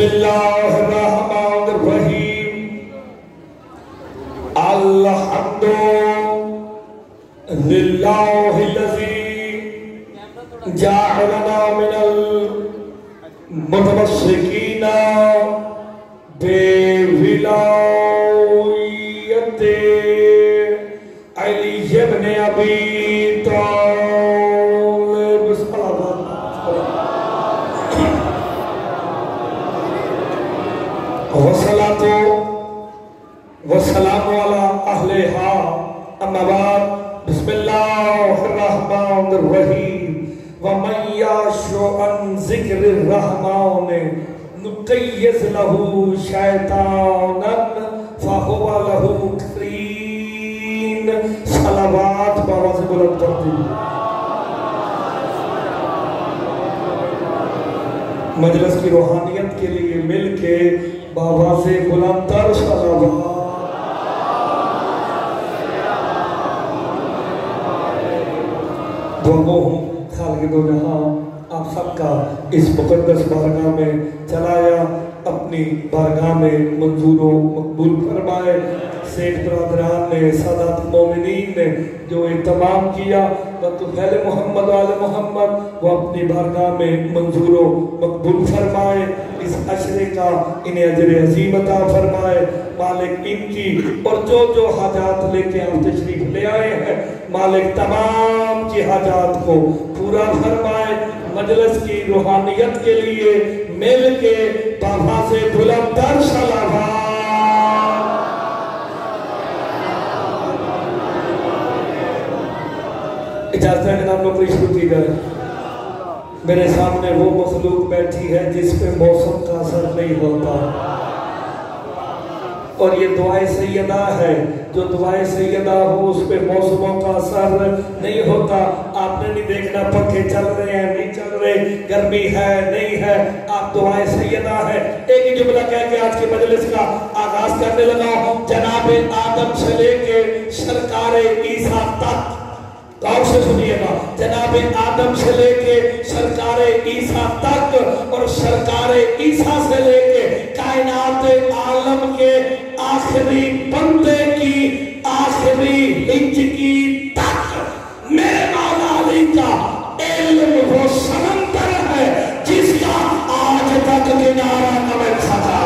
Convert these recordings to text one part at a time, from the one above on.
اللہ الرحمن الرحیم الحمد للہ الذی جعلنا من المتمسکین بولایت علی ابن ابی طالب والصلاة والسلام على أهلها أما بعد بسم الله الرحمن الرحيم ومن يعش عن ذكر الرحمن نقيض له شيطانا فهو له قرين صلوات بآواز بلند ترتیب مجلس کی روحانیت کے لیے مل کے بابا سے بلند تر صلوات دعا ہوں خالق دو جہاں آپ سب کا اس مقدس بارگاہ میں چلایا اپنی بارگاہ میں منظور و مقبول فرمائے سیٹھ برادران نے سادات مومنین نے جو اہتمام کیا وطفیل محمد آل محمد وہ اپنی بارگاہ میں منظور و مقبول فرمائے اس عشرے کا انہیں اجر عظیم عطا فرمائے مالک ان کی اور جو حاجات لے کے آپ تشریف لے آئے ہیں مالک تمام کی حاجات کو پورا فرمائے مجلس کی روحانیت کے لیے مل کے بابا سے بلند تر صلوات اجازت ہے کہ نام نوکری شروع کی گئے میرے سامنے وہ مخلوق بیٹھی ہے جس پہ موسم کا اثر نہیں ہوتا اور یہ دعائے سیدہ ہے جو دعائے سیدہ ہو اس پہ موسموں کا اثر نہیں ہوتا آپ نے نہیں دیکھنا پنکھے چل رہے ہیں نہیں چل رہے گرمی ہے نہیں ہے آپ دعائے سیدہ ہے ایک ہی جملہ کہہ کے آج کی مجلس کا آغاز کرنے لگا جناب آدم سے لے کے سرکار عیسیٰ تک غور سے سنیے گا جناب آدم سے لے کے سرکار عیسیٰ تک اور سرکار عیسیٰ سے لے کے کائنات عالم کے آخری بندے کی آخری ہنج کی تک میرے مولا علی کا علم وہ سمندر ہے جس کا آج تک کنارہ نہ مل سکا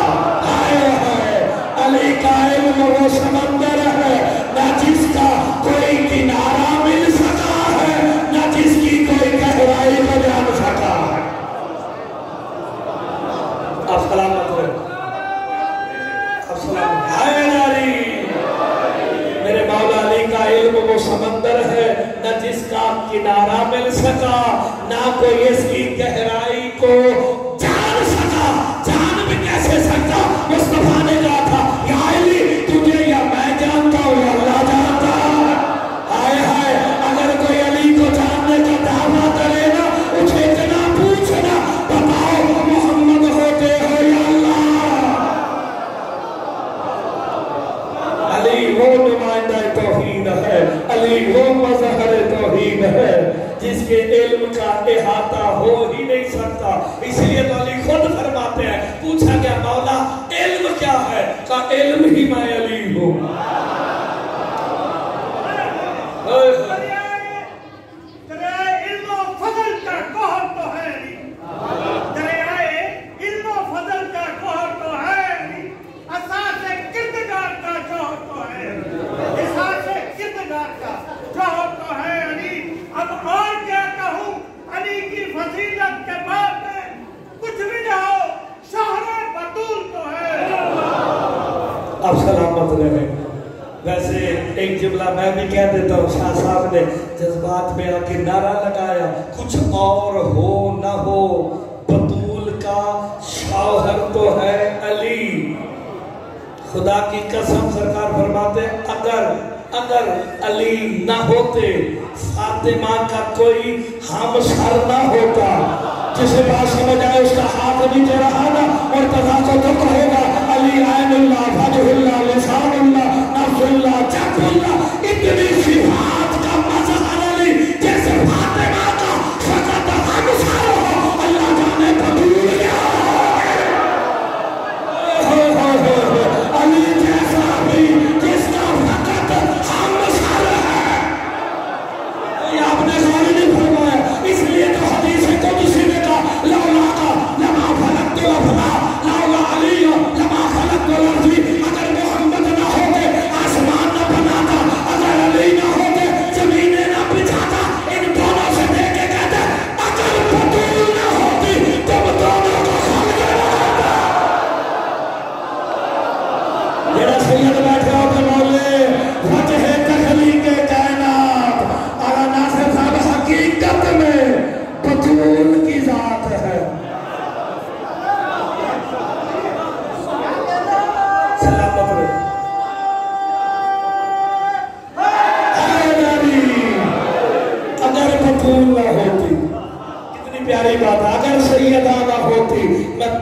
علی کا علم وہ سمندر ہے نہ جس کا کوئی کنارہ مل سکا ہے نہ جس کی کوئی گہرائی کو جان سکا ہے آپ سلامت ہے آپ سلامت ہے میرے مولا علی کا علم وہ سمندر ہے نہ جس کا کنارہ مل سکا نہ کوئی اس کی گہرائی کو جان سکا جان بھی کیسے سکتا مصطفیٰ نے کہا تھا یا علی تجھے یا میں جانتا ہوں یا اللہ جانتا ہائے ہائے اگر کوئی علی کو جاننے کا دعویٰ کرے نا اسے اتنا پوچھنا بتاؤ محمد ہوتے ہو یا اللہ علی وہ نمائندہ توحید ہے علی وہ مظہر توحید ہے جس کے علم کا احاطہ ہو ہی نہیں سکتا اس لیے تو علی خود فرماتے ہیں پوچھا گیا مولا علم کیا ہے کہا علم ہی میں علی ہوں دریائے علم و فضل کا کوہر تو ہے علی دریائے علم و فضل کا کوہر تو ہے علی اساس کردگار کا جوہر تو ہے اساس کردگار کا جوہر تو ہے علی اب اور کیا کہوں علی کی فضیلت کے بعد میں کچھ بھی نہ ہو شہر بطول تو ہے آپ سلامت رہے ویسے ایک جملہ میں بھی کہہ دیتا ہوں شاہ صاحب نے جذبات میں آکے نعرہ لگایا کچھ اور ہو نہ ہو بطول کا شوہر تو ہے علی خدا کی قسم سرکار فرماتے اگر علی نہ ہوتے فاطمہ کا کوئی ہمسر نہ ہوتا جسے بات سمجھ آئے اس کا ہاتھ نیچے رہا نا اور تذاکر تو کہے گا علی عین اللہ فجر اللہ لسان اللہ نفس اللہ جب اللہ اتنی صفات کا مظہر علی جیسے فاطمہ کا فقط ہمسر ہو اللہ جانے بطول کیا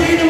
3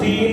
3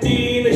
3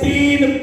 3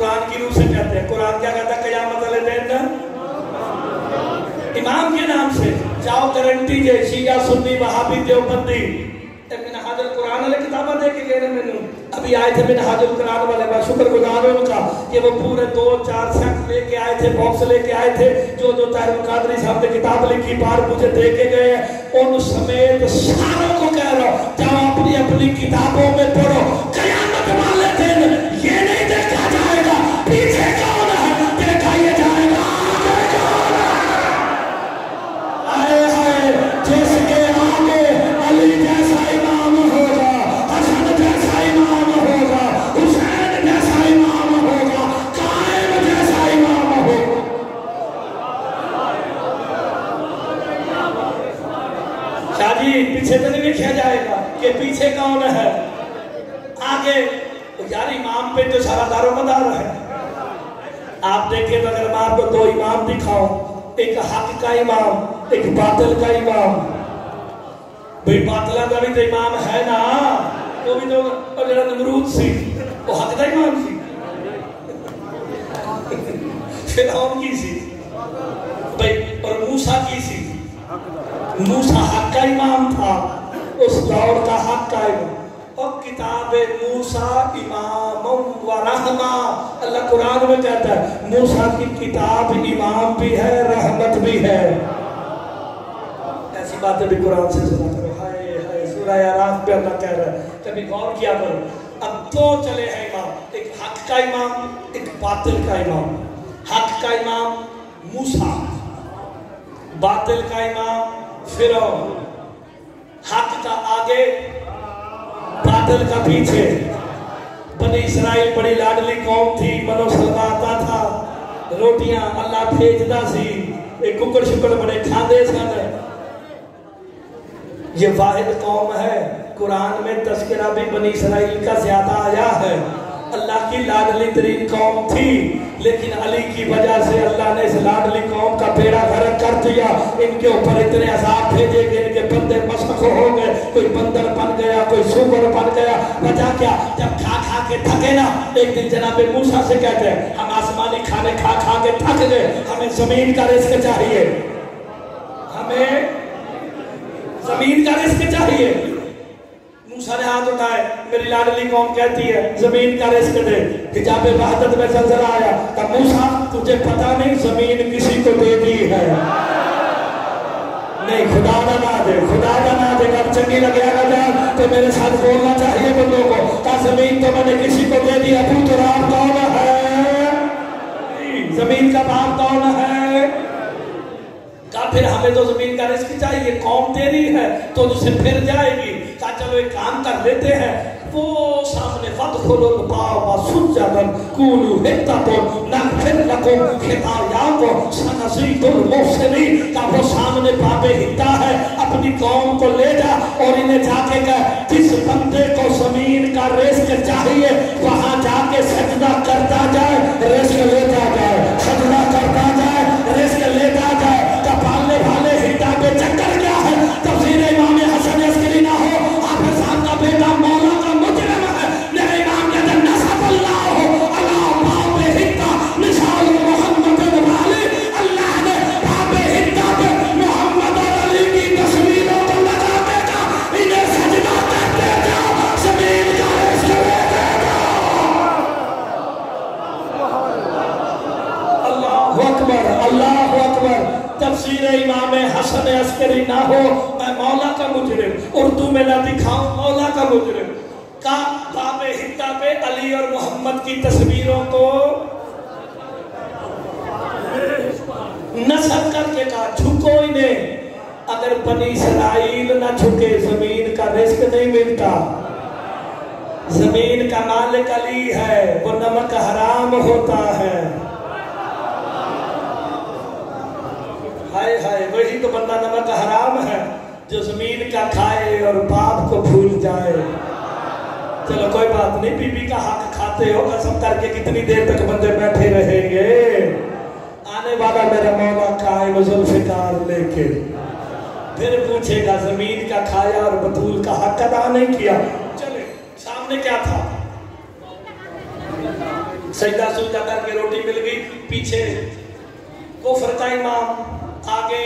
قرآن کی روح سے کہتے ہیں. قرآن کیا کہتا ہے؟ قیامت والے دن امام کے نام سے جاؤ گارنٹی جے شیعہ سنی وہابی دیوبندی منہاج القرآن والے کتابیں دے کے گئے میں نے ابھی آئے تھے منہاج القرآن والے. میں شکر گزار ہوں ان کا کہ وہ پورے 2-4 سیٹ لے کے آئے تھے, باکس لے کے آئے تھے. جو طاہر القادری صاحب نے کتاب لکھی بار مجھے دے کے گئے ہیں, ان سمیت ساروں کو کہہ رہا ہوں جاؤ اپنی اپنی کتابوں میں پڑھو. قیامت والے دن یہ نہیں دیکھا جائے گا پیچھے کون ہے, دیکھا یہ جائے گا آئے آئے جس کے آگے علی جیسا امام ہوگا, حسن جیسا امام ہوگا, حسین جیسا امام ہوگا, قائم جیسا امام ہوگا. شاہ جی پیچھے تو نہیں دیکھا جائے گا کہ پیچھے کون ہے, آگے یار امام پہ تو سارا دار و مدار ہے. آپ دیکھیں تو اگر میں آپ کو 2 امام دکھاؤں, ایک حق کا امام ایک باطل کا امام. بھئی باطلہ کا بھی تو امام ہے نا, وہ بھی تو جڑا نمرود سی وہ حق کا امام سی, فرعون کی سی بھئی, اور موسیٰ کی سی. موسیٰ حق کا امام تھا, اس دور کا حق کا امام. اور کتاب موسیٰ امام و رحمہ, اللہ قرآن میں کہتا ہے موسیٰ کی کتاب امام بھی ہے رحمت بھی ہے. ایسی باتیں بھی قرآن سے سنا کرو. ہائے ہائے سورہ اعراف پہ اللہ کہہ رہا ہے, کبھی غور کیا کرو. اب 2 چلے ہیں امام, ایک حق کا امام ایک باطل کا امام. حق کا امام موسیٰ, باطل کا امام فرعون. حق کا آگے باطل کا پیچھے. بنی اسرائیل بڑی لاڈلی قوم تھی, منو سلوا آتا تھا, روٹیاں اللہ بھیجدا سی, ایک ککڑ شکڑ بڑے کھاندے سن. یہ واحد قوم ہے. قرآن میں تذکرہ بھی بنی اسرائیل کا زیادہ آیا ہے. اللہ کی لاڈلی ترین قوم تھی, لیکن علی کی وجہ سے اللہ نے اس لاڈلی قوم کا بیڑا غرق کر دیا. ان کے اوپر اتنے عذاب بھیجے کہ ان کے بندے مسخ ہو گئے, کوئی بندر بن گیا, کوئی سور بن گیا. وجہ کیا؟ جب کھا کھا کے تھکے نا, ایک دن جناب موسیٰ سے کہتے ہیں ہم آسمانی کھانے کھا کھا کے تھک گئے, ہمیں زمین کا رزق چاہیے, ہمیں زمین کا رزق چاہیے. موسیٰ نے ہاتھ اٹھائے, میری لاڈلی قوم کہتی ہے زمین کا رزق دے. حجاب وحدت میں زلزلہ آیا, تب موسیٰ تجھے پتا نہیں زمین کسی کو دے دی ہے. نہیں خدا بنا دے, خدا بنا دے. اب چنگی لگے گا جان تو میرے ساتھ بولنا چاہیے بندوں کو, کہ زمین تو میں نے کسی کو دے دی. ابو تراب کون ہے؟ زمین کا باپ کون ہے؟ کہا پھر ہمیں تو زمین کا رزق چاہیے, قوم تیری ہے تو اسے پھر جائے گی. کہا چلو ایک کام کر لیتے ہیں, وہ سامنے فَدْخُلُوا الْبَابَ سُجَّدًا قُولُوا حِطَّةٌ نَغْفِرْ لَكُمْ خِطَایَاکُمْ سَنَزِیدُ الْمُحْسِنِینَ. کہا وہ سامنے باب حِطّہ ہے, اپنی قوم کو لے جا اور انہیں جا کے کہا جس بندے کو زمین کا رزق چاہیے وہاں جا کے سجدہ کرتا جائے, رزق لیتا جائے, سجدہ کرتا جائے, رزق لیتا جائے. پالنے والے حِطّہ پہ چکر کیا ہے؟ تفسیر امام حسن عسکری نہ ہو, آپ صاحب کا بیٹا مولا کا مجرم ہے. میرے امام کہتے ہیں نصب اللہ علی باب حِطّہ مثال محمد علی. اللہ نے باب حِطّہ پہ محمد اور علی کی تصویروں کو لگا دے گا, انہیں سجدہ کرتے جاؤ, زمین کا رزق لیتے جاؤ. اللہ اکبر, اللہ اکبر. تفسیر امام حسن عسکری نہ ہو, میں مولا کا مجرم, اردو میں نہ دکھاؤں مولا کا مجرم. کا باب حِطّہ پہ علی اور محمد کی تصویروں کو نصب کر کے کہا جھکو انہیں. اگر بنی اسرائیل نہ جھکے زمین کا رزق نہیں ملتا. زمین کا مالک علی ہے, وہ نمک حرام ہوتا ہے. ہائے ہائے, وہی تو بندہ نمک حرام ہے جو زمین کا کھائے اور باپ کو بھول جائے. چلو کوئی بات نہیں, بی بی کا حق کھاتے ہو, قسم کر کے کتنی دیر تک بندے بیٹھے رہیں گے. آنے والا میرا مولا قائم ذوالفقار لے کے پھر پوچھے گا زمین کا کھایا اور بطول کا حق ادا نہیں کیا. چلے سامنے کیا تھا؟ سجدہ سجدہ کر کے روٹی مل گئی، پیچھے کفر کا امام، آگے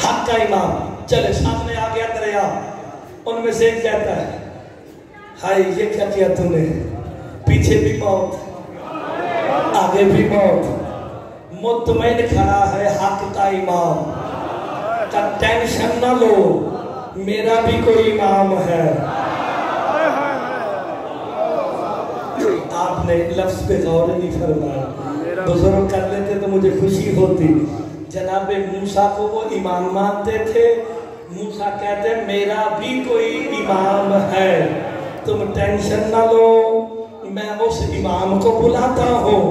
حق کا امام، چلے سامنے آ گیا دریا، ان میں سے ایک کہتا ہے ہائے یہ کیا کیا تم نے، پیچھے بھی موت آگے بھی موت، مطمئن کھڑا ہے حق کا امام کا، ٹینشن نہ لو میرا بھی کوئی امام ہے۔ آپ نے لفظ پہ غور نہیں فرمایا، بزرگ کر لیتے تو مجھے خوشی ہوتی۔ جناب موسیٰ کو وہ امام مانتے تھے، موسیٰ کہتے ہیں میرا بھی کوئی امام ہے، تم ٹینشن نہ لو میں اس امام کو بلاتا ہوں۔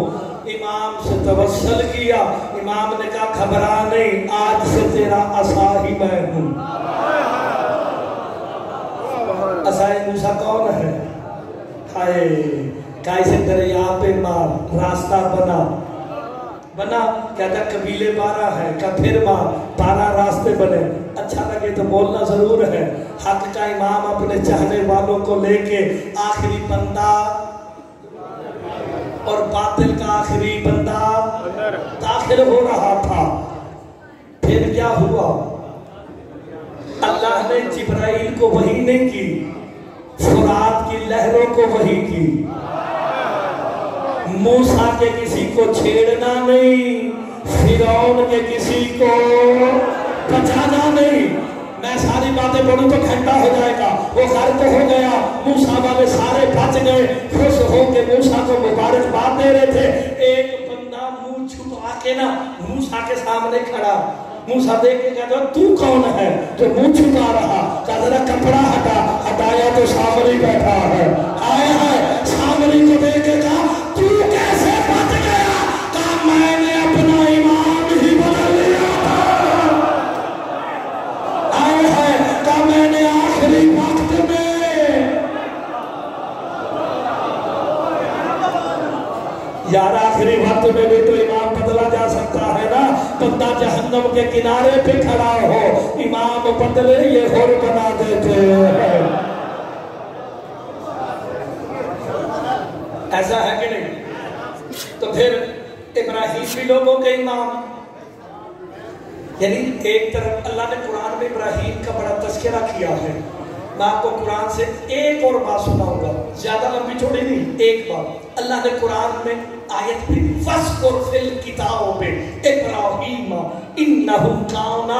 امام سے توسل کیا، امام نے کہا گھبرا نہیں، آج سے تیرا عصا ہی میں ہوں۔ عصائے موسیٰ کون ہے؟ ہائے کیسے دریا پہ مار، راستہ بنا کہتا قبیلے 12 ہے، کہ پھر مار 12 راستے بنے، اچھا لگے تو بولنا ضرور ہے۔ حق کا امام اپنے چاہنے والوں کو لے کے آخری بندہ اور باطل کا آخری بندہ داخل ہو رہا تھا، پھر کیا ہوا؟ اللہ نے جبرائیل کو وحی نہیں کی، فرات کی لہروں کو وحی کی۔ موسیٰ کے کسی کو چھیڑنا نہیں، فرعون کے کسی کو بچانا نہیں۔ میں ساری باتیں پڑھوں تو گھنٹہ ہو جائے گا۔ وہ غرق ہو گیا، موسیٰ والے سارے بچ گئے، خوش ہو کے موسیٰ کو مبارکباد دے رہے تھے۔ ایک بندہ منہ چھپا کے نا موسیٰ کے سامنے کھڑا، موسیٰ دیکھ کے کہتا ہے تو کون ہے جو منہ چھپا رہا؟ کہا ذرا کپڑا ہٹایا تو سامری بیٹھا ہے، آیا ہے سامری کو دیکھ کے کہا تو کیسے بچ گیا؟ کہا میں نے اپنا امام ہی بنا لیا تھا، آیا ہے کہا میں نے آخری وقت میں، یار آخری وقت میں بھی تو امام بدلا جا سکتا ہے نا۔ بندہ جہنم کے کنارے پہ کھڑا ہو، امام بدلے یہ ہور بنا دیتے ہیں۔ ایسا ہے کہ نہیں؟ تو پھر ابراہیم بھی لوگوں کے امام، یعنی ایک طرف اللہ نے قرآن میں ابراہیم کا بڑا تذکرہ کیا ہے۔ میں آپ کو قرآن سے ایک اور بات سناؤں گا، زیادہ لمبی چھوڑی نہیں، ایک بات اللہ نے قرآن میں آیت بھی فَاسْقُرْ فِي الْكِتَابِ إِبْرَاهِيمَ إِنَّهُ كَانَ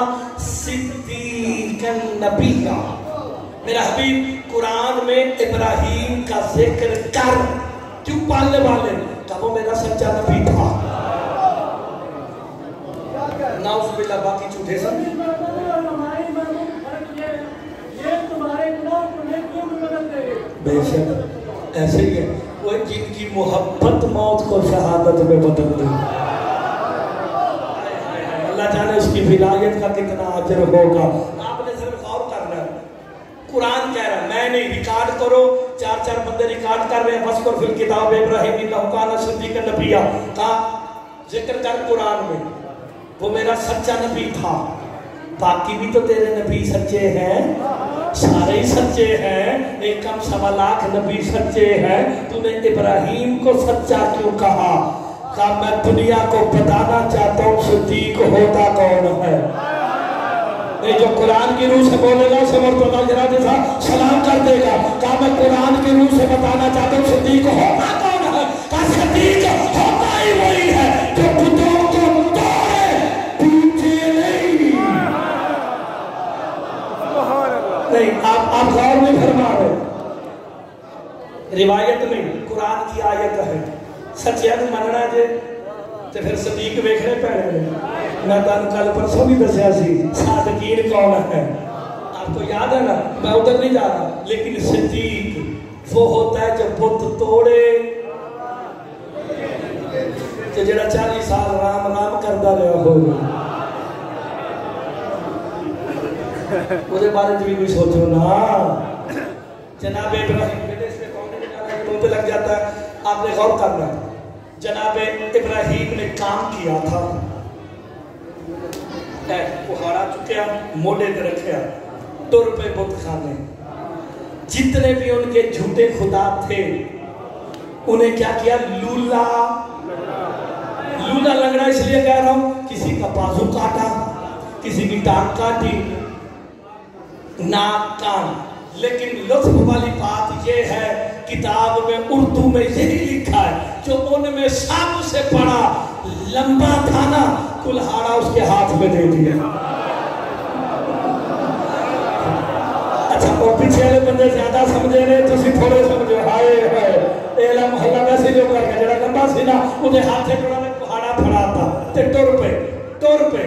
صِدِّيقًا نَبِيًّا۔ میرا حبیب قرآن میں ابراہیم کا ذکر کر، کیوں پالنے والے کہ وہ میرا سچا نبی تھا۔ نعوذ باللہ باقی جھوٹے سب بے شک ایسے ہی ہے، وہ جن کی محبت موت کو شہادت میں بدل دے، اللہ جانے اس کی ولایت کا کتنا اجر ہوگا۔ آپ نے صرف غور کرنا ہے، قرآن کہہ رہا ہے میں نہیں، ریکارڈ کرو، 4 بندے ریکارڈ کر رہے ہیں، فَاسْقُرْ فِي الْكِتَابِ إِبْرَاهِيمَ إِنَّهُ كَانَ صِدِّيقًا نَبِيًّا، کہا ذکر کر قرآن میں وہ میرا سچا نبی تھا۔ باقی بھی تو تیرے نبی سچے ہیں، سارے ہی سچے ہیں، ایک کم 1.25 لاکھ نبی سچے ہیں، تو نے ابراہیم کو سچا کیوں کہا؟ کہا میں دنیا کو بتانا چاہتا ہوں صدیق ہوتا کون ہے۔ یہ جو قرآن کی روح سے بولے گا اسے مرتضی جرا جیسا سلام کر دے گا۔ کہا میں قرآن کی روح سے بتانا چاہتا ہوں صدیق ہوتا کون ہے؟ کہا صدیق ہوتا ہی وہی ہے جو بتوں کو توڑے پیچھے نہیں۔ نہیں آپ غور نہیں فرما رہے، روایت میں قرآن کی آیت ہے، سچیت مننا جے تے پھر صدیق ویکھنے پینے۔ میں تانوں کل پرسوں بھی دسیا سی صادقین کون ہے، آپ کو یاد ہے نا، میں ادھر نہیں جا رہا، لیکن صدیق وہ ہوتا ہے جو بت توڑے، کہ جڑا 40 سال رام رام کرتا رہا ہوگا، مجھے بارے بھی کوئی سوچو نا۔ جناب ابراہیم بیٹے اس میں کون پہ لگ جاتا ہے، آپ نے غور کرنا ہے۔ جناب ابراہیم نے کام کیا تھا، پہاڑا چکیا، موڑے پہ رکھیا، ٹر پہ بت خانے، جتنے بھی ان کے جھوٹے خدا تھے انہیں کیا کیا؟ لولا لنگڑا اس لیے کہہ رہا ہوں، کسی کا بازو کاٹا، کسی کی ٹانگ کاٹی، ناک کان. لیکن لطف والی بات یہ ہے کتاب میں اردو میں یہی لکھا ہے، جو ان میں سب سے بڑا لمبا تھا نا، کلہاڑا اس کے ہاتھ میں دے دیا. اچھا وہ پیچھے والے بندے زیادہ سمجھے رہے، تسی تھوڑے سمجھو. ہائے ہائے اے محلہ ویسے جو کر کے جڑا لمبا سی نا انہیں ہاتھ سے ٹوڑا میں کلہاڑا پھڑا تھا تے ٹور پہ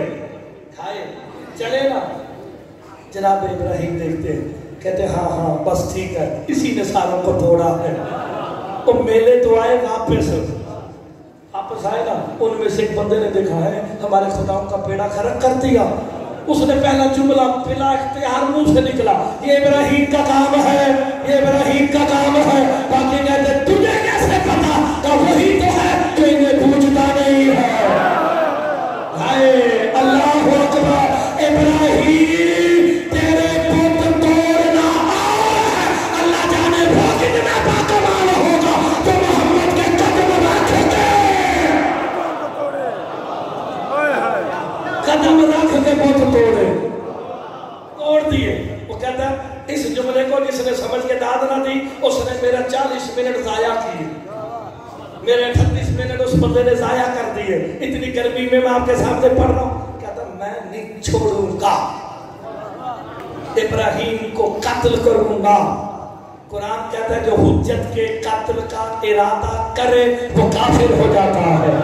ہائے چلے نا. جناب ابراہیم دیکھتے ہیں، کہتے ہیں ہاں بس ٹھیک ہے، اسی نے ساروں کو توڑا ہے. وہ میلے تو آئے واپس آئے نا، ان میں سے ایک بندے نے دیکھا ہے ہمارے خداؤں کا بیڑا غرق کر دیا. اس نے پہلا جملہ بلا اختیار منہ سے نکلا، یہ ابراہیم کا کام ہے، یہ ابراہیم کا کام ہے. باقی کہتے ہیں تجھے کیسے پتا کہ وہی تو ہے جو انہیں پوچھتا نہیں ہے. ہائے اللہ اکبر. ابراہیم تیرے بت توڑنا ہے، اللہ جانے وہ کتنا باکمال ہوگا تو محمد کے قدم رکھ کے بت توڑ دیے. وہ کہتا ہے اس جملے کو جس نے سمجھ کے داد نہ دی اس نے میرا 40 منٹ ضائع کیے، میرے 38 منٹ اس بندے نے ضائع کر دیے. اتنی گرمی میں آپ کے سامنے پڑھ رہا ہوں. کہتا میں نہیں چھوڑوں گا، ابراہیم کو قتل کروں گا. قرآن کہتا ہے جو حجت کے قتل کا ارادہ کرے وہ کافر ہو جاتا ہے.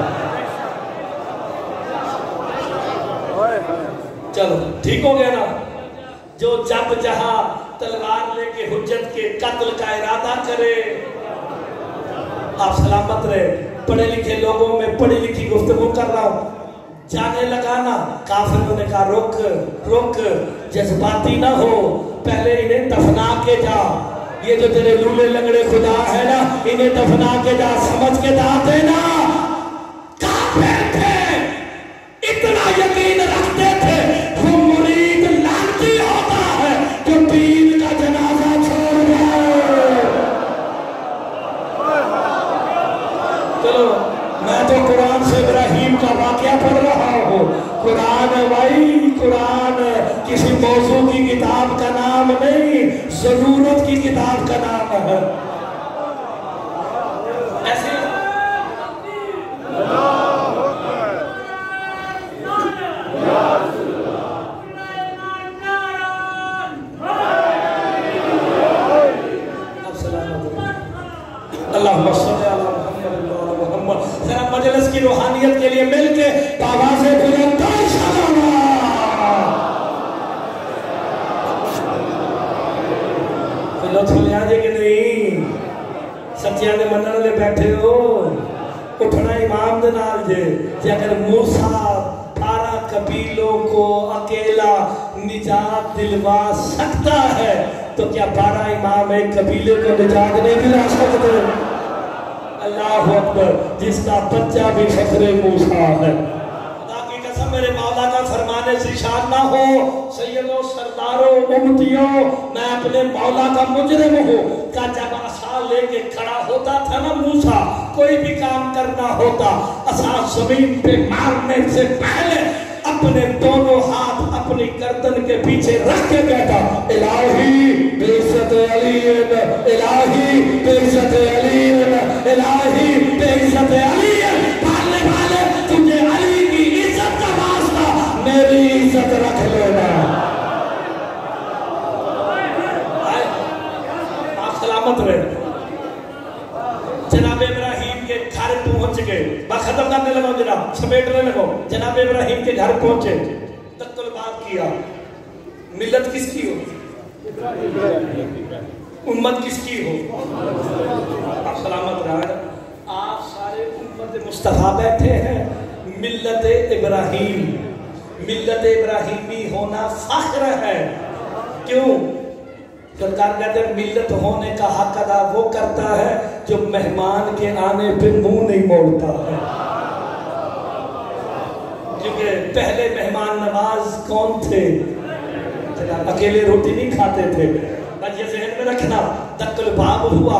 چلو ٹھیک ہو گیا نا. جو جب جہاں تلوار لے کے حجت کے قتل کا ارادہ کرے آپ سلامت رہے. پڑھے لکھے لوگوں میں پڑھی لکھی گفتگو کر رہا ہوں. جانے لگانا کافروں نے کہا رک جذباتی نہ ہو، پہلے انہیں دفنا کے جا. یہ جو تیرے لولے لنگڑے خدا ہے نا انہیں دفنا کے جا، سمجھ کے داد دینا. کافر تھے، اتنا یقین رکھتے تھے وہ مرید لعنتی ہوتا ہے جو پیر کا جنازہ چھوڑ جائے. چلو میں تو قرآن سے ابراہیم کا واقعہ پڑھ رہا ہوں. قرآن بھائی، قرآن کسی موضوع کی کتاب کا نام نہیں، ضرورت کی کتاب کا نام ہے. ایسے اللہم صلی علی محمد و محمد. ذرا مجلس کی روحانیت کے لیے مل کے آواز بلند لطف لیا جے کہ نہیں؟ سچیاں دے منن لے بیٹھے ہو، اٹھنا امام دے نال جے اگر موسیٰ 18 قبیلوں کو اکیلا نجات دلوا سکتا ہے تو کیا 12 امام ایک قبیلے کو نجات نہیں دلا سکتے؟ اللہ اکبر. جس کا بچہ بھی فخر موسیٰ ہے. خدا کی قسم میرے مولا کا فرمانے سے شان نہ ہو سیدوں سرداروں امتیوں، میں اپنے مولا کا مجرم ہوں کہ جب عصا لے کے کھڑا ہوتا تھا نا موسیٰ، کوئی بھی کام کرنا ہوتا عصا زمین پہ مارنے سے پہلے اپنے دونوں ہاتھ اپنی گردن کے پیچھے رکھ کے کہتا الہی بعزت علی، الہی بعزت علی، الہی بعزت علی. پالنے والے تجھے علی کی عزت کا واسطہ میری عزت رکھ لینا. آپ سلامت رہے. جناب ابراہیم کے گھر پہنچ گئے. میں ختم کرنے لگا جناب، سمیٹنے لگا. جناب ابراہیم کے گھر پہنچے، تقل بات کیا. ملت کس کی ہو؟ امت کس کی ہو؟ آپ سلامت رہے. آپ سارے امت مصطفیٰ بیٹھے ہیں. ملت ابراہیم، ملت ابراہیمی ہونا فخر ہے. کیوں؟ سرکار کہتے ہیں ملت ہونے کا حق ادا وہ کرتا ہے جو مہمان کے آنے پہ منہ نہیں موڑتا ہے. کیونکہ پہلے مہمان نواز کون تھے؟ اکیلے روٹی نہیں کھاتے تھے. بس یہ ذہن میں رکھنا. دقل باب ہوا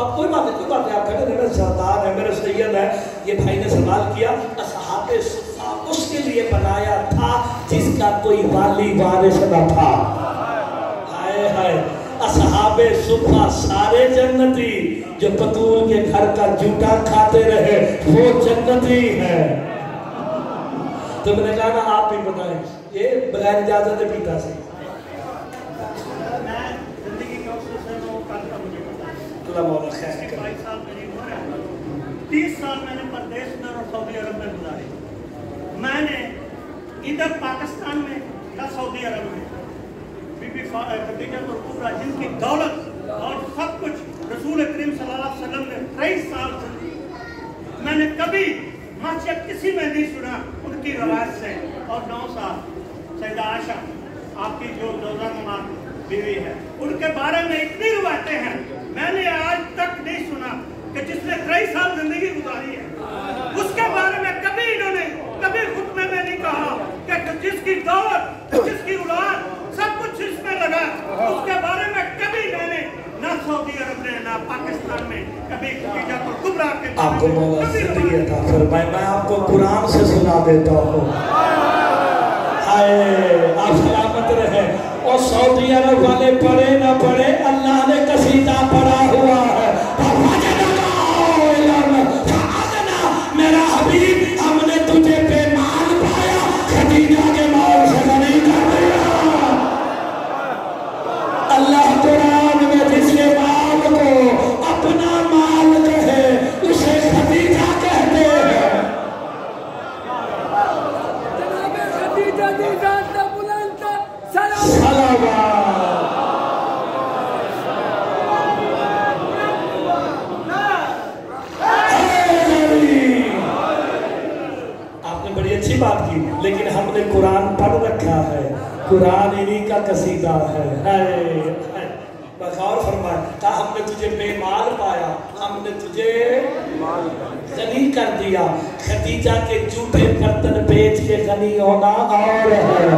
آپ کوئی بات ہے آپ کہتے ہیں میرا سردار ہے میرا سید ہے. یہ بھائی نے سوال کیا اصحاب صفا اس کے لیے بنایا تھا جس کا کوئی والی وارث نہ تھا. ہائے ہائے اصحاب صفا سارے جنتی جو بطول کے گھر کا جوتا کھاتے رہے وہ جنتی ہیں. تو میں نے کہا نا آپ بھی بتائیں یہ بغیر اجازت پیتا سے مولا خیر 30 سال میں نے پردیش میں اور سعودی عرب میں گزارے. میں نے ادھر پاکستان میں یا سعودی عرب میں بی بی خدیجہ الکبریٰ جن کی دولت اور سب کچھ رسول کریم صلی اللہ علیہ وسلم نے 23 سال زندگی میں نے کبھی معصیت کسی میں نہیں سنا ان کی روایت سے. اور 9 سال سیدہ عائشہ آپ کی جو روزہ نماز بیوی ہے ان کے بارے میں اتنی روایتیں ہیں میں نے آج تک نہیں سنا کہ جس نے 23 سال زندگی گزاری ہے اس کے بارے میں کبھی انہوں نے کبھی خطبے میں نہیں کہا کہ جس کی دولت جس کی اولاد سب کچھ اس میں لگا اس کے بارے میں کبھی میں نے نہ سعودی عرب نے نہ پاکستان میں کبھی خدیجہ الکبریٰ کے آپ کو مولا زندگی عطا فرمائے. میں آپ کو قرآن سے سنا دیتا ہوں. ہائے آپ سلامت رہے. اور سعودی عرب والے پڑھے نہ پڑھے اللہ نے قصیدہ پڑھا ہوا ہے. میرا حبیب ہم نے تجھے بے مال پایا خدیجہ کے مال سے نہیں کر دیا. اللہ قرآن میں جس کے مال کو اپنا مال کہے اسے خدیجہ کہتے ہیں. جناب خدیجہ دی ذات کا بلند آپ نے بڑی اچھی بات کی لیکن ہم نے قرآن پڑھ رکھا ہے. قرآن انہی کا قصیدہ ہے. غور فرمائے کہا ہم نے تجھے بے مال پایا ہم نے تجھے غنی کر دیا. خدیجہ کے جھوٹے برتن بیچ کے غنی ہونا اور ہے.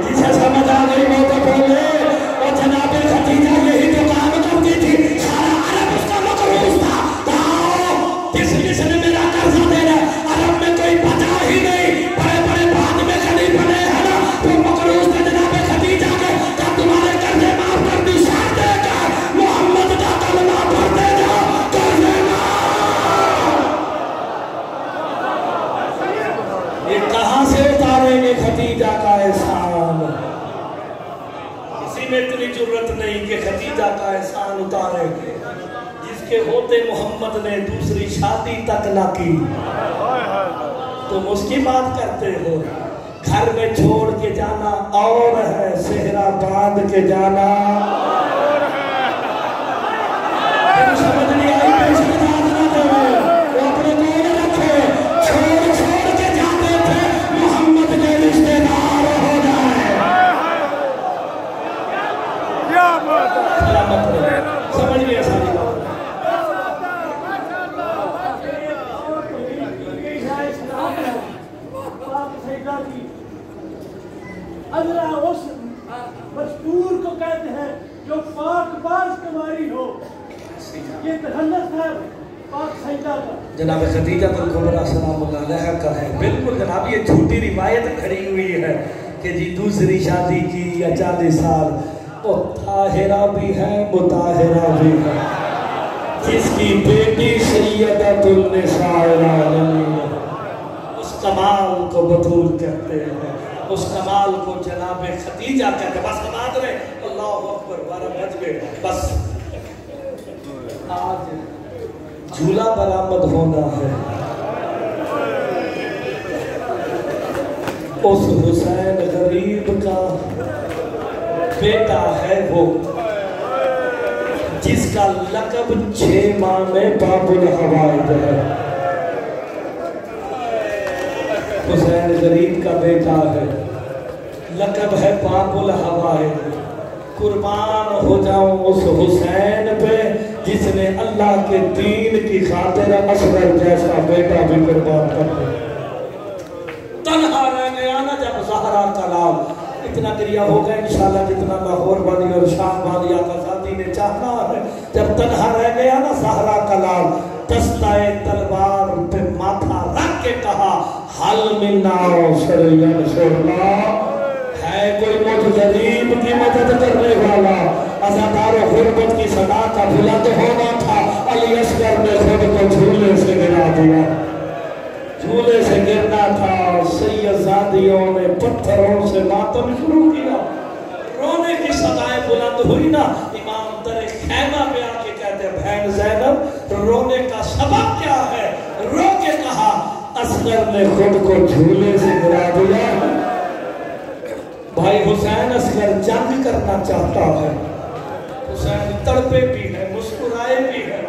جسے سمجھ آ گئی وہ تو بولے. اور جناب خدیجہ یہی تو کام کرتی تھی. سارا عرب اس کا مقروض تھا. کہا کس نے میرا قرضہ دینا عرب میں کوئی بچا ہی نہیں. بڑے بڑے بعد میں غنی بنے ہیں نا تو مقروض تھے جناب خدیجہ کے. کب تمہارے قرضے معاف کر دی ساتھ دے کر محمد کا کلمہ پڑھتے جاؤ قرضے معاف. یہ کہاں سے اتاریں گے خدیجہ کا احسان. کسی میں اتنی جرت نہیں کہ خدیجہ کا احسان اتاریں گے جس کے ہوتے محمد نے دوسری شادی تک نہ کی. تم اس کی بات کرتے ہو. گھر میں چھوڑ کے جانا اور ہے صحرا باندھ کے جانا. تم سمجھ نہیں آئی پیسے داد نہ دے وہ اپنے گول رکھے. چھوڑ کے جاتے تھے محمد کے رشتے دار ہو جائے. سلامت رہے. سمجھ گئے ساری بات. اللہ اس مزدور کو کہتے ہیں جو پاک باز کماری ہو. یہ تخلص ہے پاک سیدہ کا. جناب خدیجہ الکبریٰ سلام اللہ علیہ کا ہے. بالکل جناب یہ جھوٹی روایت کھڑی ہوئی ہے کہ جی دوسری شادی کی یا 40 سال. وہ طاہرہ بھی ہے مطہرہ بھی ہے جس کی بیٹی سیدۃ النساء العالمین. اس کمال کو بطول کہتے ہیں. اس کمال کو جناب خدیجہ کہتے ہیں. بس نماز رہے اللہ اکبر 12 بج گئے. بس آج جھولا برآمد ہونا ہے. اس حسین غریب کا بیٹا ہے وہ جس کا لقب 6 ماہ میں باب الحوائج ہے. حسین غریب کا بیٹا ہے. لقب ہے باب الحوائج. قربان ہو جاؤں اس حسین پہ جس نے اللہ کے دین کی خاطر اصغر جیسا بیٹا بھی قربان کر دیا. تنہا رہ گیا نا جب زہرا کلام اتنا گریا ہوگا انشاءاللہ جتنا لاہور والی اور شام والی آقا زادی نے چاہنا ہے. جب تنہا رہ گیا نا زہرا کا لال, دستائے تلوار پہ ماتھا رکھ کے کہا حل من ناصر ینصرنا, ہے کوئی مجھ غریب کی مدد کرنے والا. عزادار و غربت کی صدا کا بلند ہونا تھا, علی اصغر نے خود کو جھولے سے گرا دیا. جھولے سے گرنا تھا, سید زادیوں نے پتھروں سے ماتم شروع کیا. رونے کی صدائیں بلند ہوئی نا, امام در خیمہ پہ آ کے کہتے ہیں بہن زینب رونے کا سبب کیا ہے؟ رو کے کہا اصغر نے خود کو جھولے سے گرا دیا. بھائی حسین اصغر جنگ کرنا چاہتا ہے, حسین تڑپے بھی ہے, مسکرائے بھی ہے.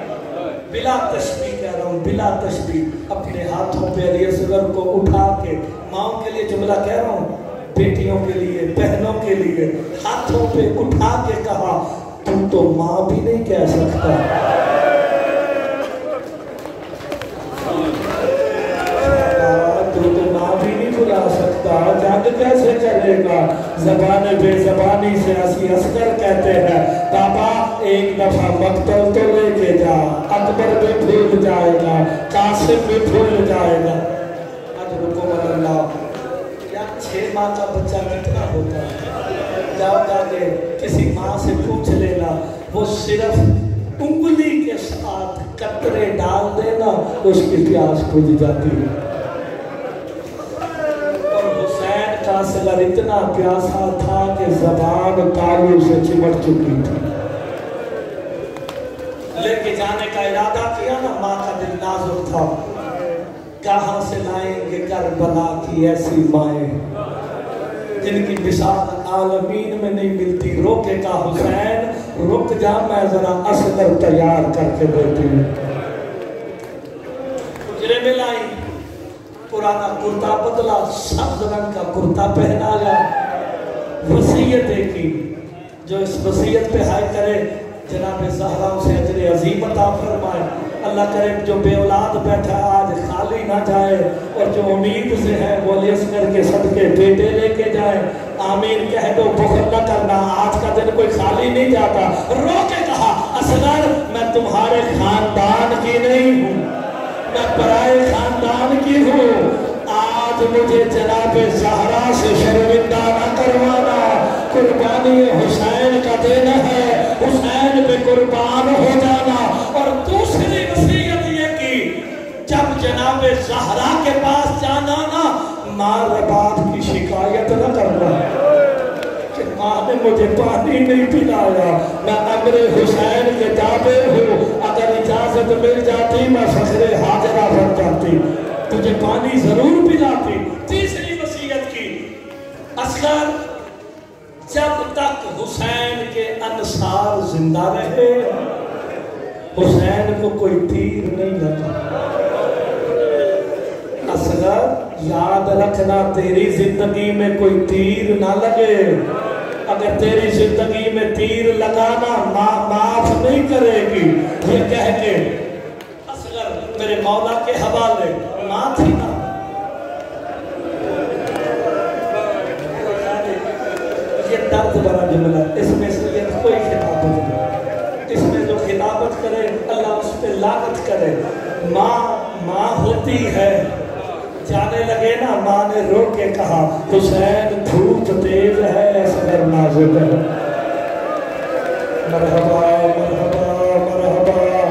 بلا تشبیہ کہہ رہا ہوں, بلا تشبیہ اپنے ہاتھوں پہ علی اصغر کو اٹھا کے, ماں کے لیے جملہ کہہ رہا ہوں, بیٹیوں کے لیے, بہنوں کے لیے, ہاتھوں پہ اٹھا کے کہا تم تو ماں بھی نہیں کہہ سکتا. بلا سکتا, جنگ کیسے کرے گا؟ زبان بے زبانی سے اسی اصغر کہتے ہیں بابا ایک دفعہ مقتل تو لے کے جا, اکبر بھی بھول جائے گا, قاسم بھی بھول جائے گا. اجرکم اللہ. یا 6 ماہ کا بچہ کتنا ہوتا ہے؟ جاؤ جا کے کسی ماں سے پوچھ لینا, وہ صرف انگلی کے ساتھ قطرے ڈال دینا اس کی پیاس بجھ جاتی ہے. اصغر اتنا پیاسا تھا کہ زبان تالو سے چمٹ چکی تھی. لے کے جانے کا ارادہ کیا نا, ماں کا دل نازک تھا. کہاں سے لائیں گے کربلا کی ایسی مائیں جن کی مثال عالمین میں نہیں ملتی. رو کے کہا حسین رک جا, میں ذرا اصغر تیار کر کے دیتی ہوں. حجرے میں لائیں, پرانا کرتا بدلا, سبز رنگ کا کرتا پہنایا. وصیت کی جو اس وصیت پہ ہائے کرے جناب زہرا اسے اجر عظیم عطا فرمائے. اللہ کرے جو بے اولاد بیٹھا آج خالی نہ جائے, اور جو امید سے ہے وہ علی اصغر کے صدقے بیٹے لے کے جائیں. آمین کہہ دو, بخل نہ کرنا, آج کا دن کوئی خالی نہیں جاتا. رو کے کہا اصغر میں تمہارے خاندان کی نہیں ہوں, میں پرائے خاندان کی ہوں. آج مجھے جناب زہرا سے شرمندہ نہ کروانا, قربانی حسین کا دن ہے, حسین پہ قربان ہو جانا. اور دوسری وصیت یہ کی جب جناب زہرا کے پاس جانا نا, ماں رباب کی شکایت نہ کرنا کہ ماں نے مجھے پانی نہیں پلایا, میں امر حسین کے تابع ہوں, اگر اجازت مل جاتی میں فخر حاجرہ بن جاتی, تجھے پانی ضرور پلاتی. تیسری وصیت کی اصغر جب تک حسین کے انصار زندہ رہے حسین کو کوئی تیر نہیں لگا. اصغر یاد رکھنا تیری زندگی میں کوئی تیر نہ لگے. اگر تیری زندگی میں تیر لگانا معاف نہیں کرے گی. یہ کہہ کے اصغر میرے مولا کے حوالے, ماں تھی نا, یہ درد بڑا جملہ, اس میں سے یہ کوئی خطابت نہیں, اس میں جو خطابت کرے اللہ اس پہ لعنت کرے. ماں ہوتی ہے. جانے لگے نا, ماں نے رو کے کہا حسین دھوپ تیز ہے, اصغر نازک ہے. مرحبا مرحبا مرحبا,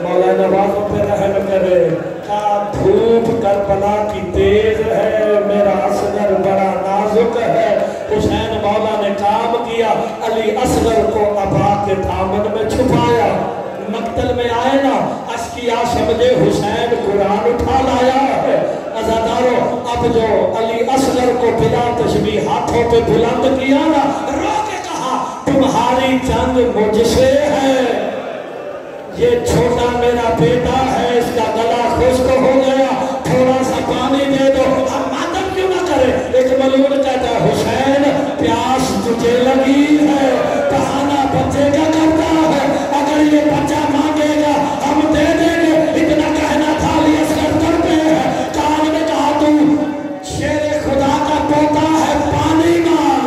مولا نوازوں پہ رحم کرے. کہا دھوپ کربلا کی تیز ہے, میرا اصغر بڑا نازک ہے. حسین مولا نے کام کیا, علی اصغر کو ابا کے دامن میں چھپایا. مقتل میں آئے نا, اشکیا سمجھے حسین قرآن اٹھا لایا ہے. عزادارو اب جو علی اصغر کو بلا تشبیہ ہاتھوں پہ بلند کیا نا, رو کے کہا تمہاری جنگ مجھ سے ہے, یہ چھوٹا میرا بیٹا ہے, اس کا گلا خشک ہو گیا, تھوڑا سا پانی دے دو. ہم ماتم کیوں نہ کرے. ایک ملعون کہتا ہے حسین پیاس تجھے لگی ہے, بہانہ بچے کا کرتا ہے, اگر یہ بچہ مانگے گا ہم دے دیں گے. اتنا کہنا تھا علی اصغر تڑپے ہے. کان نے کہا تو شیر خدا کا پوتا ہے, پانی مانگ.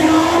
4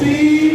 3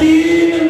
3